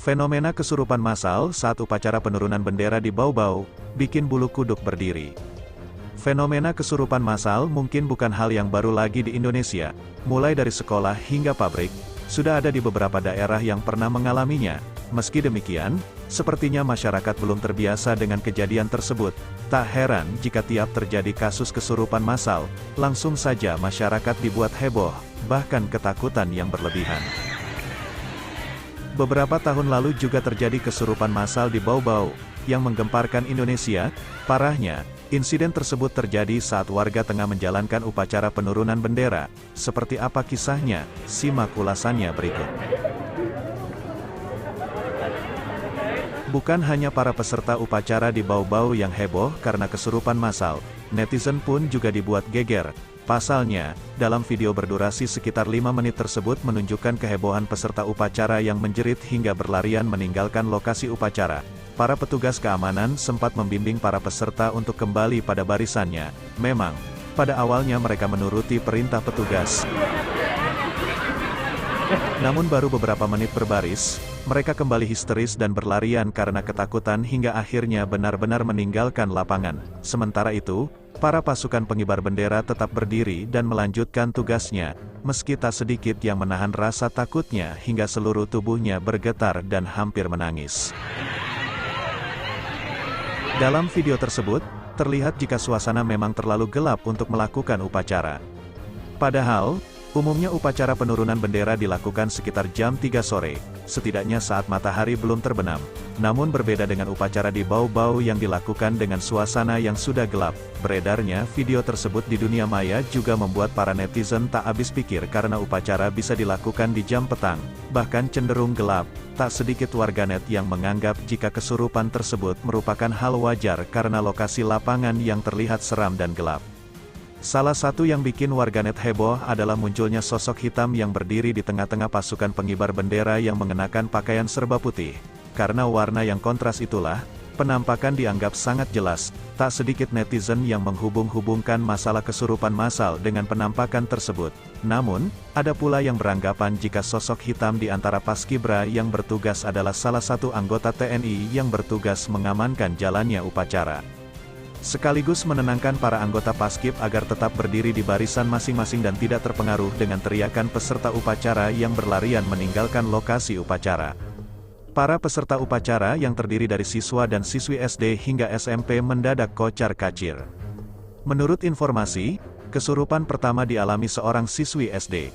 Fenomena kesurupan massal saat upacara penurunan bendera di Bau-Bau, bikin bulu kuduk berdiri. Fenomena kesurupan massal mungkin bukan hal yang baru lagi di Indonesia, mulai dari sekolah hingga pabrik, sudah ada di beberapa daerah yang pernah mengalaminya. Meski demikian, sepertinya masyarakat belum terbiasa dengan kejadian tersebut. Tak heran jika tiap terjadi kasus kesurupan massal, langsung saja masyarakat dibuat heboh, bahkan ketakutan yang berlebihan. Beberapa tahun lalu juga terjadi kesurupan massal di Bau-Bau, yang menggemparkan Indonesia. Parahnya, insiden tersebut terjadi saat warga tengah menjalankan upacara penurunan bendera. Seperti apa kisahnya? Simak ulasannya berikut. Bukan hanya para peserta upacara di Bau-Bau yang heboh karena kesurupan massal, netizen pun juga dibuat geger. Pasalnya, dalam video berdurasi sekitar 5 menit tersebut menunjukkan kehebohan peserta upacara yang menjerit hingga berlarian meninggalkan lokasi upacara. Para petugas keamanan sempat membimbing para peserta untuk kembali pada barisannya. Memang, pada awalnya mereka menuruti perintah petugas. Namun baru beberapa menit berbaris, mereka kembali histeris dan berlarian karena ketakutan hingga akhirnya benar-benar meninggalkan lapangan. Sementara itu, para pasukan pengibar bendera tetap berdiri dan melanjutkan tugasnya, meski tak sedikit yang menahan rasa takutnya hingga seluruh tubuhnya bergetar dan hampir menangis. Dalam video tersebut, terlihat jika suasana memang terlalu gelap untuk melakukan upacara. Padahal, umumnya upacara penurunan bendera dilakukan sekitar jam 3 sore, setidaknya saat matahari belum terbenam. Namun berbeda dengan upacara di Bau-Bau yang dilakukan dengan suasana yang sudah gelap. Beredarnya video tersebut di dunia maya juga membuat para netizen tak habis pikir karena upacara bisa dilakukan di jam petang, bahkan cenderung gelap. Tak sedikit warganet yang menganggap jika kesurupan tersebut merupakan hal wajar karena lokasi lapangan yang terlihat seram dan gelap. Salah satu yang bikin warganet heboh adalah munculnya sosok hitam yang berdiri di tengah-tengah pasukan pengibar bendera yang mengenakan pakaian serba putih. Karena warna yang kontras itulah, penampakan dianggap sangat jelas. Tak sedikit netizen yang menghubung-hubungkan masalah kesurupan massal dengan penampakan tersebut. Namun, ada pula yang beranggapan jika sosok hitam di antara paskibra yang bertugas adalah salah satu anggota TNI yang bertugas mengamankan jalannya upacara. Sekaligus menenangkan para anggota paskib agar tetap berdiri di barisan masing-masing dan tidak terpengaruh dengan teriakan peserta upacara yang berlarian meninggalkan lokasi upacara. Para peserta upacara yang terdiri dari siswa dan siswi SD hingga SMP mendadak kocar-kacir. Menurut informasi, kesurupan pertama dialami seorang siswi SD.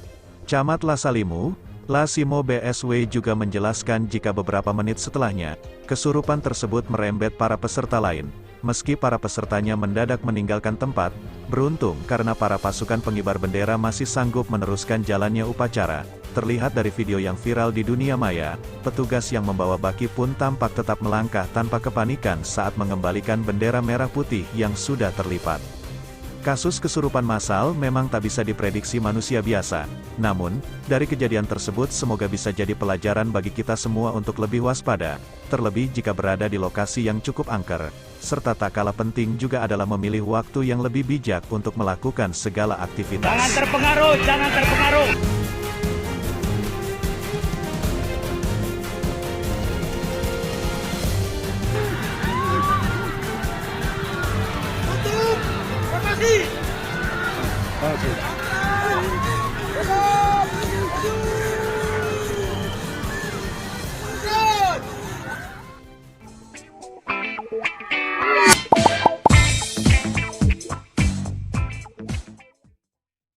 Camat Lasalimu, Lasimo BSW juga menjelaskan jika beberapa menit setelahnya, kesurupan tersebut merembet para peserta lain. Meski para pesertanya mendadak meninggalkan tempat, beruntung karena para pasukan pengibar bendera masih sanggup meneruskan jalannya upacara. Terlihat dari video yang viral di dunia maya, petugas yang membawa baki pun tampak tetap melangkah tanpa kepanikan saat mengembalikan bendera merah putih yang sudah terlipat. Kasus kesurupan massal memang tak bisa diprediksi manusia biasa. Namun, dari kejadian tersebut semoga bisa jadi pelajaran bagi kita semua untuk lebih waspada, terlebih jika berada di lokasi yang cukup angker. Serta tak kalah penting juga adalah memilih waktu yang lebih bijak untuk melakukan segala aktivitas. Jangan terpengaruh, jangan terpengaruh.